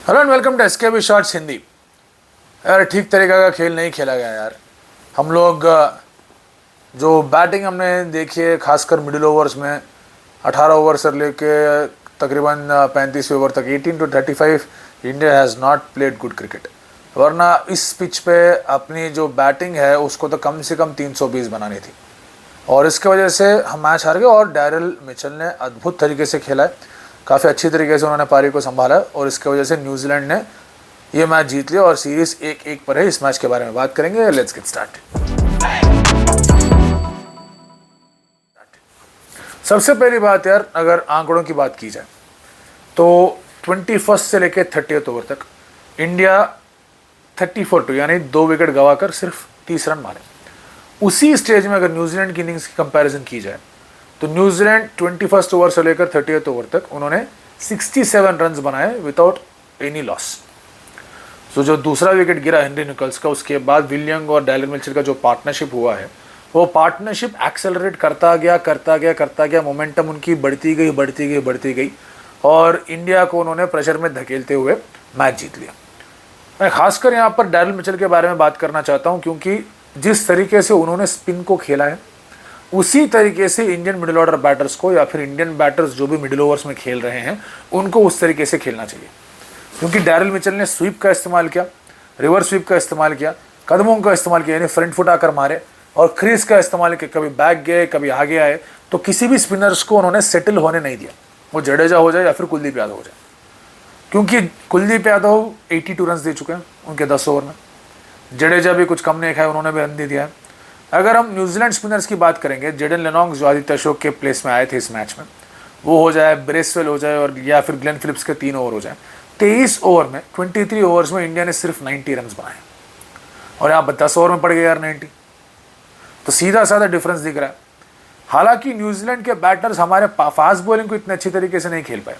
Hello and welcome to SKB shorts Hindi. यार ठीक तरीके का खेल नहीं खेला गया यार। हम लोग जो बैटिंग हमने देखी है खासकर मिडिल ओवर्स में 18 ओवर से लेके तकरीबन 35 ओवर तक 18 to 35 India has not played good cricket. वरना इस पिच पे अपनी जो बैटिंग है उसको तो कम से कम 320 बनानी थी और इसके वजह से हम मैच हार गए। और डैरिल मिचेल ने अद्भुत तरीके से खेला है, काफ़ी अच्छी तरीके से उन्होंने पारी को संभाला और इसके वजह से न्यूजीलैंड ने ये मैच जीत लिया और सीरीज 1-1 पर है। इस मैच के बारे में बात करेंगे। Let's get start. सबसे पहली बात यार, अगर आंकड़ों की बात की जाए तो 21 से लेकर 30 ओवर तक इंडिया 34 यानी 2 विकेट गंवाकर सिर्फ 30 रन मारे। उसी स्टेज में अगर न्यूजीलैंड की इनिंग्स की कंपैरिजन की जाए तो न्यूजीलैंड 21 ओवर से लेकर 30 ओवर तक उन्होंने 67 रन्स बनाए विदाउट एनी लॉस। तो जो दूसरा विकेट गिरा हेनरी निकल्स का, उसके बाद विलियम और डैरिल मिचेल का जो पार्टनरशिप हुआ है वो पार्टनरशिप एक्सेलरेट करता गया। मोमेंटम उनकी बढ़ती गई और इंडिया को उन्होंने प्रेशर में धकेलते हुए मैच जीत लिया। मैं खासकर यहाँ पर डैरिल मिचेल के बारे में बात करना चाहता हूँ क्योंकि जिस तरीके से उन्होंने स्पिन को खेला है उसी तरीके से इंडियन मिडिल ऑर्डर बैटर्स को या फिर इंडियन बैटर्स जो भी मिडिल ओवर्स में खेल रहे हैं उनको उस तरीके से खेलना चाहिए। क्योंकि डैरिल मिचेल ने स्वीप का इस्तेमाल किया, रिवर्स स्वीप का इस्तेमाल किया, कदमों का इस्तेमाल किया यानी फ्रंट फुट आकर मारे और क्रीज का इस्तेमाल किया, कभी बैक गए कभी आगे आए। तो किसी भी स्पिनर्स को उन्होंने सेटल होने नहीं दिया, वो जडेजा हो जाए या फिर कुलदीप यादव हो जाए। क्योंकि कुलदीप यादव 82 रन दे चुके हैं उनके 10 ओवर में, जडेजा भी कुछ कम नहीं खाए, उन्होंने भी रन दे दिया है। अगर हम न्यूजीलैंड स्पिनर्स की बात करेंगे, जेडन लेनॉन्ग जो आदित्य अशोक के प्लेस में आए थे इस मैच में, वो हो जाए, ब्रेसवेल हो जाए और या फिर ग्लेन फिलिप्स के 3 ओवर हो जाए, 23 ओवर में 23 ओवर्स में इंडिया ने सिर्फ 90 रन बनाए और यहाँ 10 ओवर में पड़ गए यार 90। तो सीधा साधा डिफरेंस दिख रहा है। हालांकि न्यूजीलैंड के बैटर्स हमारे फास्ट बॉलिंग को इतने अच्छी तरीके से नहीं खेल पाए,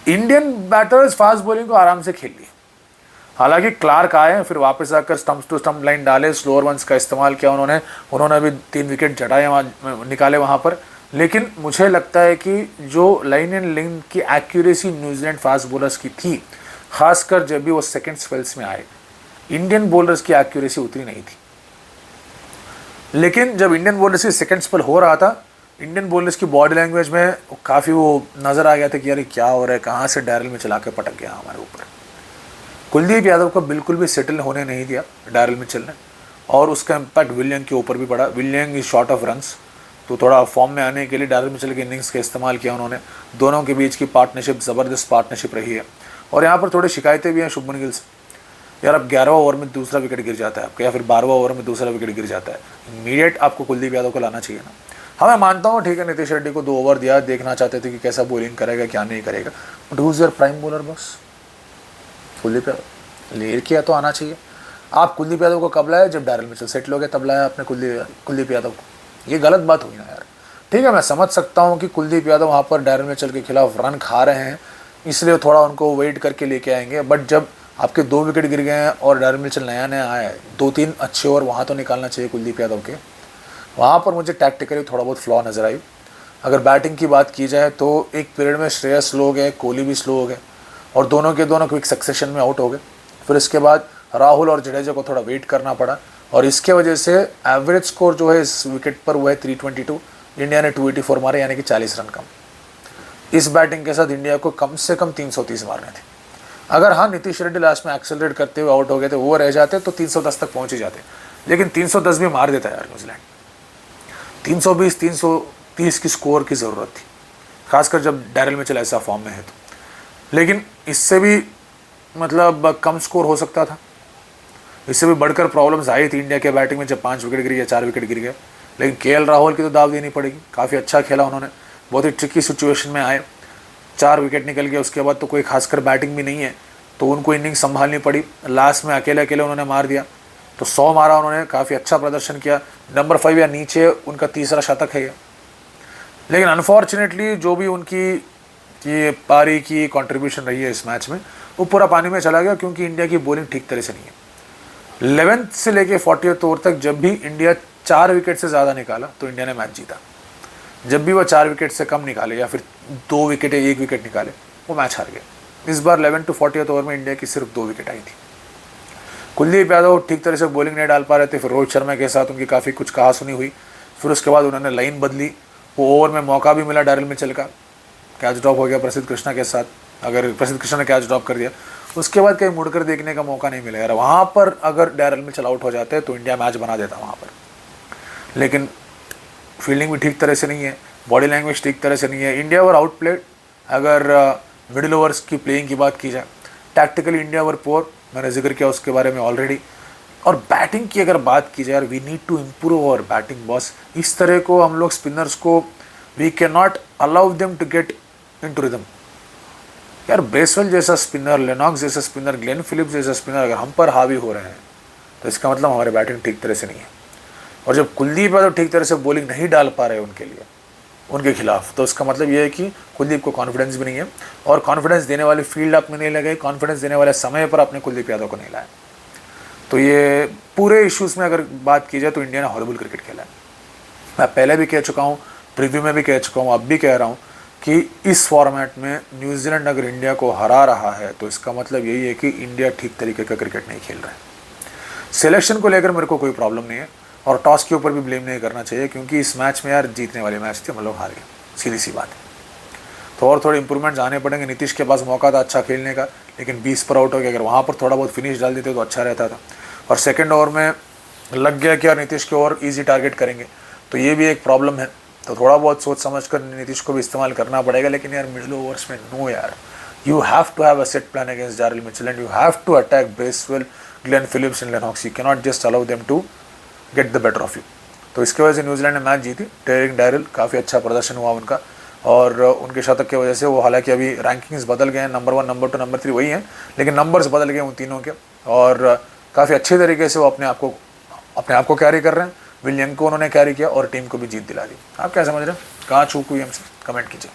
इंडियन बैटर्स फास्ट बॉलिंग को आराम से खेल लिए। हालांकि क्लार्क आए, फिर वापस आकर स्टंप टू स्टंप लाइन डाले, स्लोअर वंस का इस्तेमाल किया उन्होंने भी 3 विकेट जटाए निकाले वहाँ पर। लेकिन मुझे लगता है कि जो लाइन एंड लेंथ की एक्यूरेसी न्यूजीलैंड फास्ट बॉलर्स की थी, खासकर जब भी वो सेकेंड स्पेल्स में आए, इंडियन बॉलर्स की एक्यूरेसी उतनी नहीं थी। लेकिन जब इंडियन बॉलर्स की सेकेंड स्पेल हो रहा था, इंडियन बॉलर्स की बॉडी लैंग्वेज में काफ़ी वो नज़र आ गया था कि यार क्या हो रहा है, कहाँ से डैरिल में चला के पटक गया हमारे ऊपर। कुलदीप यादव को बिल्कुल भी सेटल होने नहीं दिया डैरिल मिचेल ने और उसका इम्पैक्ट विलियम के ऊपर भी पड़ा। William is short of runs, तो थोड़ा फॉर्म में आने के लिए डैरिल मिचेल के इनिंग्स का इस्तेमाल किया उन्होंने। दोनों के बीच की पार्टनरशिप ज़बरदस्त पार्टनरशिप रही है और यहाँ पर थोड़ी शिकायतें भी हैं शुभमन गिल से। यार अब 11वां ओवर में दूसरा विकेट गिर जाता है आपका, या फिर 12वां ओवर में दूसरा विकेट गिर जाता है, इमीडिएट आपको कुलदीप यादव को लाना चाहिए ना। हाँ मैं मानता हूँ, ठीक है, नीतीश रेड्डी को 2 ओवर दिया, देखना चाहते थे कि कैसा बॉलिंग करेगा क्या नहीं करेगा, but who is your prime bowler boss? Kuldeep Yadav लेर किया तो आना चाहिए। आप कुलदीप यादव को कब लाए? जब डैरिल मिचेल सेटल हो गया तब लाया आपने कुलदीप यादव को। ये गलत बात हुई ना यार। ठीक है, मैं समझ सकता हूँ कि कुलदीप यादव वहाँ पर डैरिल मिचेल के खिलाफ रन खा रहे हैं इसलिए थोड़ा उनको वेट करके लेके आएंगे, बट जब आपके 2 विकेट गिर गए हैं और डैरिल मिचेल नया आया है, 2-3 अच्छे ओवर वहाँ तो निकालना चाहिए कुलदीप यादव के। वहाँ पर मुझे टैक्टिकली थोड़ा बहुत फ्लॉ नज़र आई। अगर बैटिंग की बात की जाए तो एक पीरियड में श्रेयस स्लो हो गए, कोहली भी स्लो हो गए और दोनों के दोनों क्विक सक्सेशन में आउट हो गए। फिर इसके बाद राहुल और जडेजा को थोड़ा वेट करना पड़ा और इसके वजह से एवरेज स्कोर जो है इस विकेट पर वो है 322। इंडिया ने 284 मारे यानी कि 40 रन कम। इस बैटिंग के साथ इंडिया को कम से कम 330 मारने थे। अगर हाँ नीतीश रेड्डी लास्ट में एक्सेलरेट करते हुए आउट हो गए थे, वो रह जाते तो 310 तक पहुँच ही जाते, लेकिन 310 भी मार देता यार न्यूजीलैंड। 320 330 की स्कोर की ज़रूरत थी, खासकर जब डैरिल मिचेल ऐसा फॉर्म में है तो। लेकिन इससे भी मतलब कम स्कोर हो सकता था, इससे भी बढ़कर प्रॉब्लम्स आई थी इंडिया के बैटिंग में जब 5 विकेट गिर गए, 4 विकेट गिर गए। लेकिन केएल राहुल की तो दाव देनी पड़ेगी, काफ़ी अच्छा खेला उन्होंने, बहुत ही ट्रिकी सिचुएशन में आए, 4 विकेट निकल गए, उसके बाद तो कोई खासकर बैटिंग भी नहीं है तो उनको इनिंग संभालनी पड़ी। लास्ट में अकेले उन्होंने मार दिया, तो 100 मारा उन्होंने, काफ़ी अच्छा प्रदर्शन किया। नंबर 5 या नीचे उनका तीसरा शतक है ये। लेकिन अनफॉर्चुनेटली जो भी उनकी ये पारी की कंट्रीब्यूशन रही है इस मैच में, वो पूरा पानी में चला गया क्योंकि इंडिया की बॉलिंग ठीक तरह से नहीं है। 11th से लेके 40th ओवर तक जब भी इंडिया 4 विकेट से ज़्यादा निकाला तो इंडिया ने मैच जीता। जब भी वो 4 विकेट से कम निकाले या फिर 2 विकेट या 1 विकेट निकाले वो मैच हार गए। इस बार 11 to 40 ओवर में इंडिया की सिर्फ 2 विकेट आई थी। कुलदीप यादव ठीक तरह से बॉलिंग नहीं डाल पा रहे थे, फिर रोहित शर्मा के साथ उनकी काफ़ी कुछ कहासुनी हुई, फिर उसके बाद उन्होंने लाइन बदली, वो ओवर में मौका भी मिला डैरिल मिचेल का, कैच ड्रॉप हो गया प्रसिद्ध कृष्णा के साथ, अगर प्रसिद्ध कृष्णा ने कैच ड्रॉप कर दिया उसके बाद कहीं मुड़कर देखने का मौका नहीं मिला यार। वहाँ पर अगर डैरिल मिचेल आउट हो जाते तो इंडिया मैच बना देता वहाँ पर, लेकिन फील्डिंग भी ठीक तरह से नहीं है, बॉडी लैंग्वेज ठीक तरह से नहीं है, इंडिया वर आउटप्लेड। अगर मिडिल ओवर्स की प्लेइंग की बात की जाए, टैक्टिकली इंडिया वर पोर, मैंने जिक्र किया उसके बारे में ऑलरेडी। और बैटिंग की अगर बात की जाए यार, we need to improve our batting boss. इस तरह को हम लोग स्पिनर्स को we can not allow them to get in to rhythm यार। ब्रेसवेल जैसा स्पिनर, लेनॉक्स जैसा स्पिनर, ग्लेन फिलिप्स जैसा स्पिनर अगर हम पर हावी हो रहे हैं तो इसका मतलब हमारी बैटिंग ठीक तरह से नहीं है। और जब कुलदीप यादव ठीक तरह से बॉलिंग नहीं डाल पा रहे उनके लिए, उनके खिलाफ, तो इसका मतलब ये है कि कुलदीप को कॉन्फिडेंस भी नहीं है, और कॉन्फिडेंस देने वाली फील्ड आप में नहीं लगे, कॉन्फिडेंस देने वाले समय पर आपने कुलदीप यादव को नहीं लाया। तो ये पूरे इश्यूज़ में अगर बात की जाए तो इंडिया ने हॉरिबल क्रिकेट खेला है। मैं पहले भी कह चुका हूँ, प्रीव्यू में भी कह चुका हूँ, अब भी कह रहा हूँ कि इस फॉर्मेट में न्यूजीलैंड अगर इंडिया को हरा रहा है तो इसका मतलब यही है कि इंडिया ठीक तरीके का क्रिकेट नहीं खेल रहा है। सिलेक्शन को लेकर मेरे को कोई प्रॉब्लम नहीं है, और टॉस के ऊपर भी ब्लेम नहीं करना चाहिए, क्योंकि इस मैच में यार जीतने वाले मैच थे, हम लोग हार गए, सीधी सी बात है। तो और थोड़े इंप्रूवमेंट्स आने पड़ेंगे। नीतीश के पास मौका था अच्छा खेलने का, लेकिन 20 पर आउट हो गया, अगर वहाँ पर थोड़ा बहुत फिनिश डाल देते तो अच्छा रहता था। और सेकेंड ओवर में लग गया कि यार नीतीश को और ईजी टारगेट करेंगे, तो ये भी एक प्रॉब्लम है। तो थोड़ा बहुत सोच समझ कर नीतीश को भी इस्तेमाल करना पड़ेगा, लेकिन यार मिडिल ओवर्स में नो यार, you have to have a set plan against Daryl Mitchell and you have to attack Bracewell, Glenn Phillips and Lennox. You cannot just allow them to get the better of you. तो इसकी वजह से New Zealand ने match जीती। टेरिक Daryl काफ़ी अच्छा प्रदर्शन हुआ उनका, और उनके शतक की वजह से वो, हालांकि अभी रैंकिंग्स बदल गए हैं, नंबर 1, नंबर 2, नंबर 3 वही हैं, लेकिन नंबर्स बदल गए उन तीनों के, और काफ़ी अच्छे तरीके से वो अपने आप को कैरी कर रहे हैं। विलियम को उन्होंने कैरी किया और टीम को भी जीत दिला दी। आप क्या समझ रहे हैं, कहाँ चूक हुई हमसे, कमेंट कीजिए।